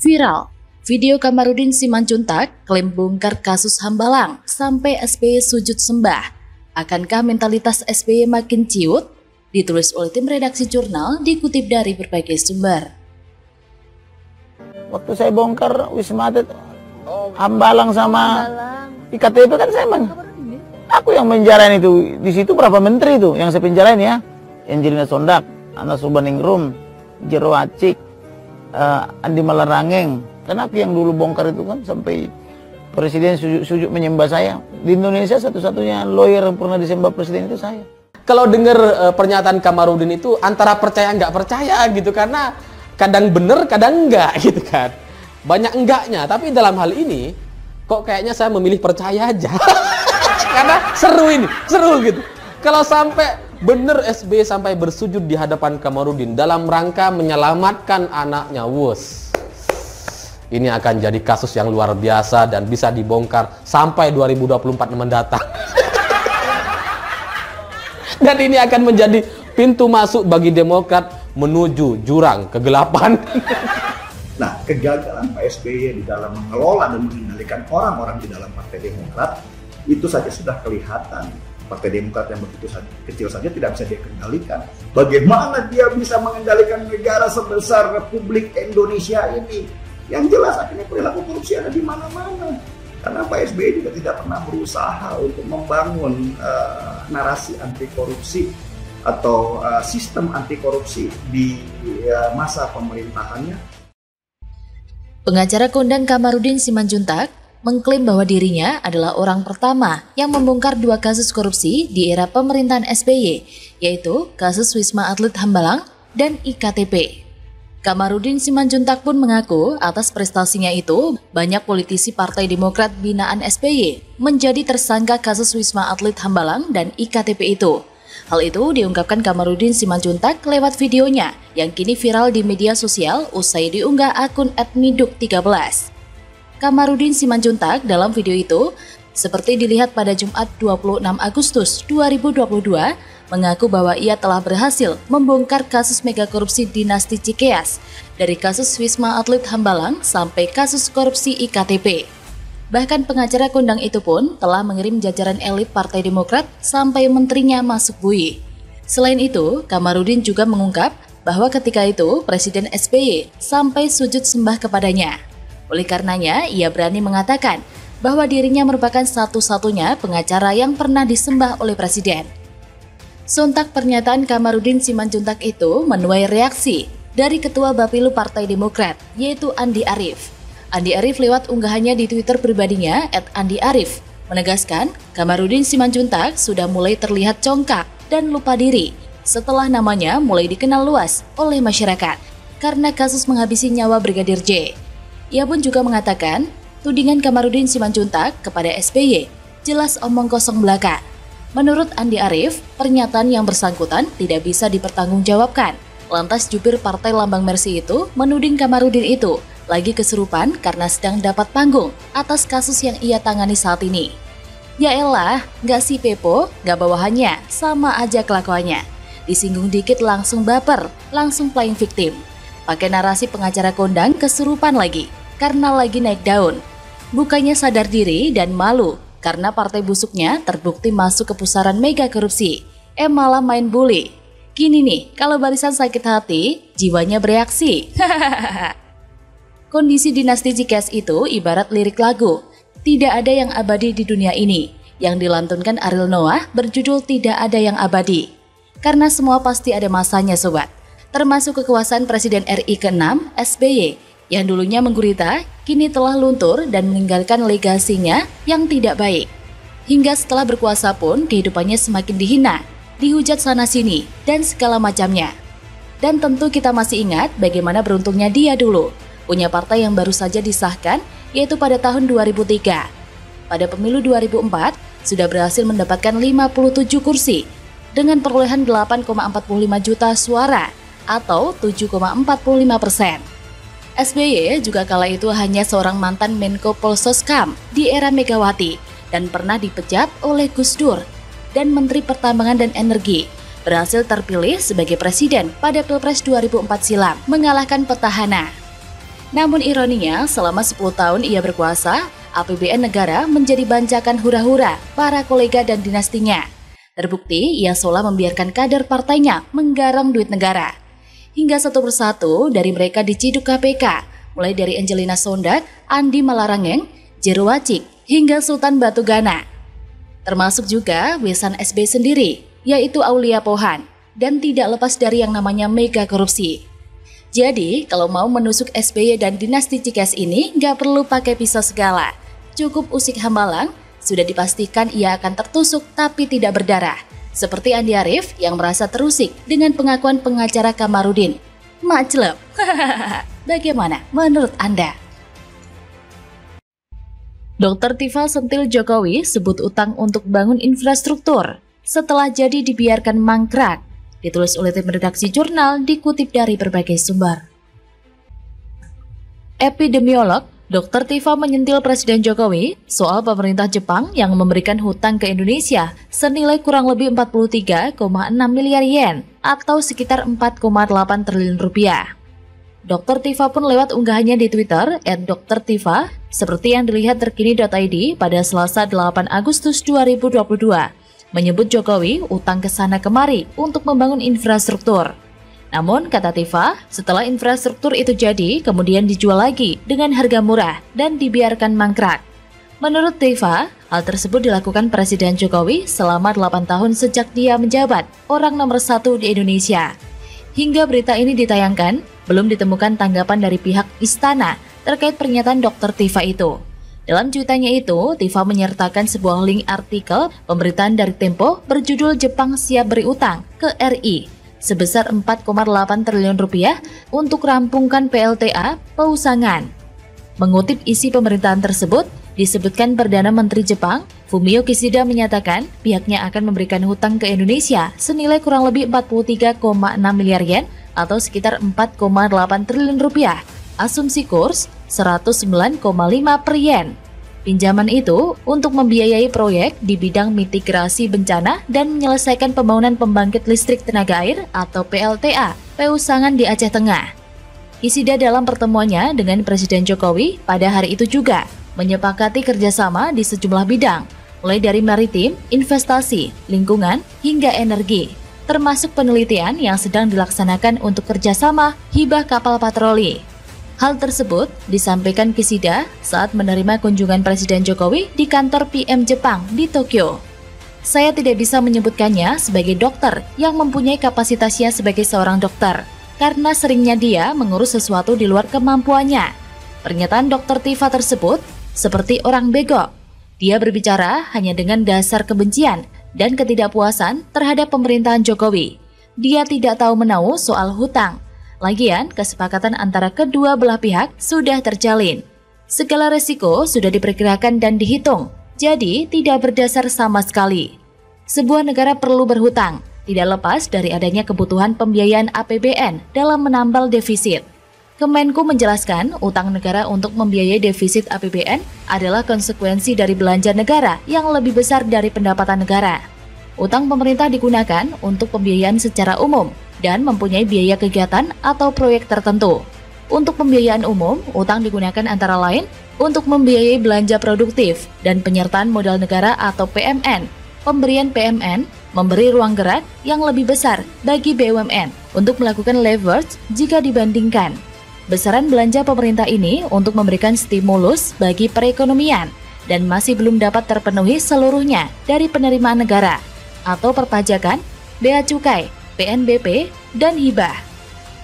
Viral, video Kamarudin Simanjuntak klaim bongkar kasus Hambalang sampai SBY sujud sembah. Akankah mentalitas SBY makin ciut? Ditulis oleh tim redaksi jurnal, dikutip dari berbagai sumber. Waktu saya bongkar Wisma Atlet Hambalang sama IKTP kan aku yang menjalanin itu. Di situ berapa menteri itu yang saya penjalanin ya? Angelina Sondak, Anas Urbaningrum, Jero Acik, Andi Malarangeng. Kan aku yang dulu bongkar itu kan sampai presiden sujud menyembah saya. Di Indonesia satu-satunya lawyer yang pernah disembah presiden itu saya. Kalau dengar pernyataan Kamarudin itu antara percaya nggak percaya gitu, karena kadang bener kadang enggak gitu kan. Banyak enggaknya, tapi dalam hal ini kok kayaknya saya memilih percaya aja. Karena seru ini, seru gitu. Kalau sampai bener SBY sampai bersujud di hadapan Kamarudin dalam rangka menyelamatkan anaknya, wus. Ini akan jadi kasus yang luar biasa dan bisa dibongkar sampai 2024 mendatang. Dan ini akan menjadi pintu masuk bagi Demokrat menuju jurang kegelapan. Nah, kegagalan Pak SBY di dalam mengelola dan mengendalikan orang-orang di dalam Partai Demokrat itu saja sudah kelihatan. Partai Demokrat yang begitu kecil saja tidak bisa dia kendalikan. Bagaimana dia bisa mengendalikan negara sebesar Republik Indonesia ini? Yang jelas akhirnya perilaku korupsi ada di mana-mana. Karena Pak SBY juga tidak pernah berusaha untuk membangun narasi anti korupsi atau sistem anti korupsi di masa pemerintahannya. Pengacara kondang Kamarudin Simanjuntak mengklaim bahwa dirinya adalah orang pertama yang membongkar 2 kasus korupsi di era pemerintahan SBY, yaitu kasus Wisma Atlet Hambalang dan IKTP. Kamarudin Simanjuntak pun mengaku atas prestasinya itu, banyak politisi Partai Demokrat binaan SBY menjadi tersangka kasus Wisma Atlet Hambalang dan IKTP itu. Hal itu diungkapkan Kamarudin Simanjuntak lewat videonya yang kini viral di media sosial usai diunggah akun @miduk13. Kamarudin Simanjuntak dalam video itu, seperti dilihat pada Jumat 26 Agustus 2022, mengaku bahwa ia telah berhasil membongkar kasus mega korupsi dinasti Cikeas, dari kasus Wisma Atlet Hambalang sampai kasus korupsi IKTP. Bahkan pengacara kondang itu pun telah mengirim jajaran elit Partai Demokrat sampai menterinya masuk bui. Selain itu, Kamarudin juga mengungkap bahwa ketika itu Presiden SBY sampai sujud sembah kepadanya. Oleh karenanya, ia berani mengatakan bahwa dirinya merupakan satu-satunya pengacara yang pernah disembah oleh Presiden. Sontak pernyataan Kamarudin Simanjuntak itu menuai reaksi dari Ketua Bapilu Partai Demokrat, yaitu Andi Arief. Andi Arief lewat unggahannya di Twitter pribadinya @andiarif menegaskan Kamarudin Simanjuntak sudah mulai terlihat congkak dan lupa diri setelah namanya mulai dikenal luas oleh masyarakat karena kasus menghabisi nyawa Brigadir J. Ia pun juga mengatakan tudingan Kamarudin Simanjuntak kepada SBY jelas omong kosong belaka. Menurut Andi Arief, pernyataan yang bersangkutan tidak bisa dipertanggungjawabkan. Lantas jubir Partai Lambang Mersi itu menuding Kamarudin itu lagi kesurupan karena sedang dapat panggung atas kasus yang ia tangani saat ini. Ya elah, nggak si Pepo, nggak bawahannya, sama aja kelakuannya. Disinggung dikit langsung baper, langsung playing victim. Pakai narasi pengacara kondang kesurupan lagi, karena lagi naik daun. Bukannya sadar diri dan malu, karena partai busuknya terbukti masuk ke pusaran mega korupsi. Malah main bully. Gini nih, kalau barisan sakit hati, jiwanya bereaksi. Kondisi dinasti Cikeas itu ibarat lirik lagu, tidak ada yang abadi di dunia ini, yang dilantunkan Ariel Noah berjudul Tidak Ada Yang Abadi. Karena semua pasti ada masanya sobat, termasuk kekuasaan Presiden RI ke-6 SBY, yang dulunya menggurita, kini telah luntur dan meninggalkan legasinya yang tidak baik. Hingga setelah berkuasa pun kehidupannya semakin dihina, dihujat sana-sini, dan segala macamnya. Dan tentu kita masih ingat bagaimana beruntungnya dia dulu, punya partai yang baru saja disahkan, yaitu pada tahun 2003. Pada pemilu 2004, sudah berhasil mendapatkan 57 kursi, dengan perolehan 8,45 juta suara, atau 7,45%. SBY juga kala itu hanya seorang mantan Menko Polsoskam di era Megawati, dan pernah dipecat oleh Gus Dur, dan Menteri Pertambangan dan Energi, berhasil terpilih sebagai presiden pada Pilpres 2004 silam, mengalahkan petahana. Namun ironinya, selama 10 tahun ia berkuasa, APBN negara menjadi bancakan hura-hura para kolega dan dinastinya. Terbukti, ia seolah membiarkan kader partainya menggarong duit negara. Hingga satu persatu dari mereka diciduk KPK, mulai dari Angelina Sondak, Andi Malarangeng, Jero Wacik, hingga Sultan Batu Gana. Termasuk juga besan SBY sendiri, yaitu Aulia Pohan, dan tidak lepas dari yang namanya mega korupsi. Jadi, kalau mau menusuk SBY dan dinasti Cikes ini, nggak perlu pakai pisau segala. Cukup usik Hambalang, sudah dipastikan ia akan tertusuk tapi tidak berdarah. Seperti Andi Arief yang merasa terusik dengan pengakuan pengacara Kamarudin. Maclep. Bagaimana menurut Anda? Dr. Tifa sentil Jokowi sebut utang untuk bangun infrastruktur setelah jadi dibiarkan mangkrak. Ditulis oleh tim redaksi jurnal, dikutip dari berbagai sumber. Epidemiolog Dr. Tifa menyentil Presiden Jokowi soal pemerintah Jepang yang memberikan hutang ke Indonesia senilai kurang lebih 43,6 miliar yen atau sekitar 4,8 triliun rupiah. Dr. Tifa pun lewat unggahannya di Twitter @drtifa seperti yang dilihat terkini.id pada Selasa 8 Agustus 2022 menyebut Jokowi utang ke sana kemari untuk membangun infrastruktur. Namun, kata Tifa, setelah infrastruktur itu jadi, kemudian dijual lagi dengan harga murah dan dibiarkan mangkrak. Menurut Tifa, hal tersebut dilakukan Presiden Jokowi selama 8 tahun sejak dia menjabat orang nomor 1 di Indonesia. Hingga berita ini ditayangkan, belum ditemukan tanggapan dari pihak istana terkait pernyataan Dr. Tifa itu. Dalam cuitannya itu, Tifa menyertakan sebuah link artikel pemberitaan dari Tempo berjudul Jepang siap beri utang ke RI sebesar 4,8 triliun rupiah untuk rampungkan PLTA Pausangan. Mengutip isi pemberitaan tersebut, disebutkan Perdana Menteri Jepang, Fumio Kishida menyatakan pihaknya akan memberikan hutang ke Indonesia senilai kurang lebih 43,6 miliar yen atau sekitar 4,8 triliun rupiah. Asumsi kurs 109,5 per yen. Pinjaman itu untuk membiayai proyek di bidang mitigasi bencana dan menyelesaikan pembangunan pembangkit listrik tenaga air atau PLTA Pausangan di Aceh Tengah. Kishida dalam pertemuannya dengan Presiden Jokowi pada hari itu juga menyepakati kerjasama di sejumlah bidang, mulai dari maritim, investasi, lingkungan, hingga energi, termasuk penelitian yang sedang dilaksanakan untuk kerjasama hibah kapal patroli. Hal tersebut disampaikan Kishida saat menerima kunjungan Presiden Jokowi di kantor PM Jepang di Tokyo. Saya tidak bisa menyebutkannya sebagai dokter yang mempunyai kapasitasnya sebagai seorang dokter, karena seringnya dia mengurus sesuatu di luar kemampuannya. Pernyataan Dr. Tifa tersebut seperti orang bego. Dia berbicara hanya dengan dasar kebencian dan ketidakpuasan terhadap pemerintahan Jokowi. Dia tidak tahu menahu soal hutang. Lagian, kesepakatan antara kedua belah pihak sudah terjalin. Segala resiko sudah diperkirakan dan dihitung, jadi tidak berdasar sama sekali. Sebuah negara perlu berhutang, tidak lepas dari adanya kebutuhan pembiayaan APBN dalam menambal defisit. Kemenku menjelaskan, utang negara untuk membiayai defisit APBN adalah konsekuensi dari belanja negara yang lebih besar dari pendapatan negara. Utang pemerintah digunakan untuk pembiayaan secara umum dan mempunyai biaya kegiatan atau proyek tertentu. Untuk pembiayaan umum, utang digunakan antara lain untuk membiayai belanja produktif dan penyertaan modal negara atau PMN. Pemberian PMN memberi ruang gerak yang lebih besar bagi BUMN untuk melakukan leverage jika dibandingkan. Besaran belanja pemerintah ini untuk memberikan stimulus bagi perekonomian dan masih belum dapat terpenuhi seluruhnya dari penerimaan negara atau perpajakan, bea cukai, PNBP, dan hibah.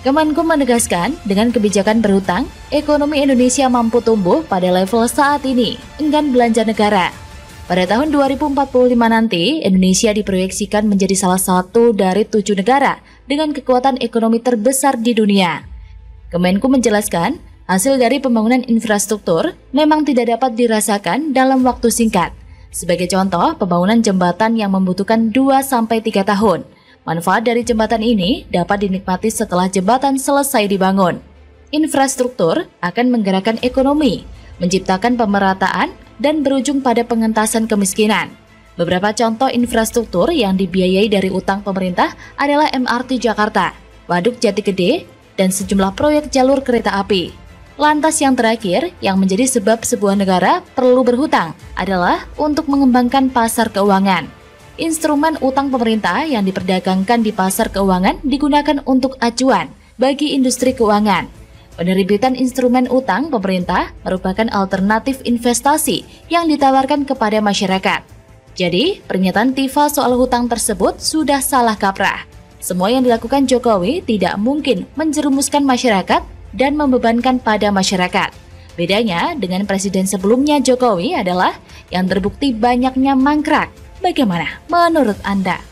Kemenku menegaskan, dengan kebijakan berhutang, ekonomi Indonesia mampu tumbuh pada level saat ini, enggan belanja negara. Pada tahun 2045 nanti, Indonesia diproyeksikan menjadi salah satu dari 7 negara dengan kekuatan ekonomi terbesar di dunia. Kemenku menjelaskan, hasil dari pembangunan infrastruktur memang tidak dapat dirasakan dalam waktu singkat. Sebagai contoh, pembangunan jembatan yang membutuhkan 2-3 tahun. Manfaat dari jembatan ini dapat dinikmati setelah jembatan selesai dibangun. Infrastruktur akan menggerakkan ekonomi, menciptakan pemerataan, dan berujung pada pengentasan kemiskinan. Beberapa contoh infrastruktur yang dibiayai dari utang pemerintah adalah MRT Jakarta, Waduk Jati Gede, dan sejumlah proyek jalur kereta api. Lantas yang terakhir, yang menjadi sebab sebuah negara perlu berhutang adalah untuk mengembangkan pasar keuangan. Instrumen utang pemerintah yang diperdagangkan di pasar keuangan digunakan untuk acuan bagi industri keuangan. Penerbitan instrumen utang pemerintah merupakan alternatif investasi yang ditawarkan kepada masyarakat. Jadi, pernyataan Tifa soal hutang tersebut sudah salah kaprah. Semua yang dilakukan Jokowi tidak mungkin menjerumuskan masyarakat dan membebankan pada masyarakat. Bedanya dengan presiden sebelumnya Jokowi adalah yang terbukti banyaknya mangkrak. Bagaimana menurut Anda?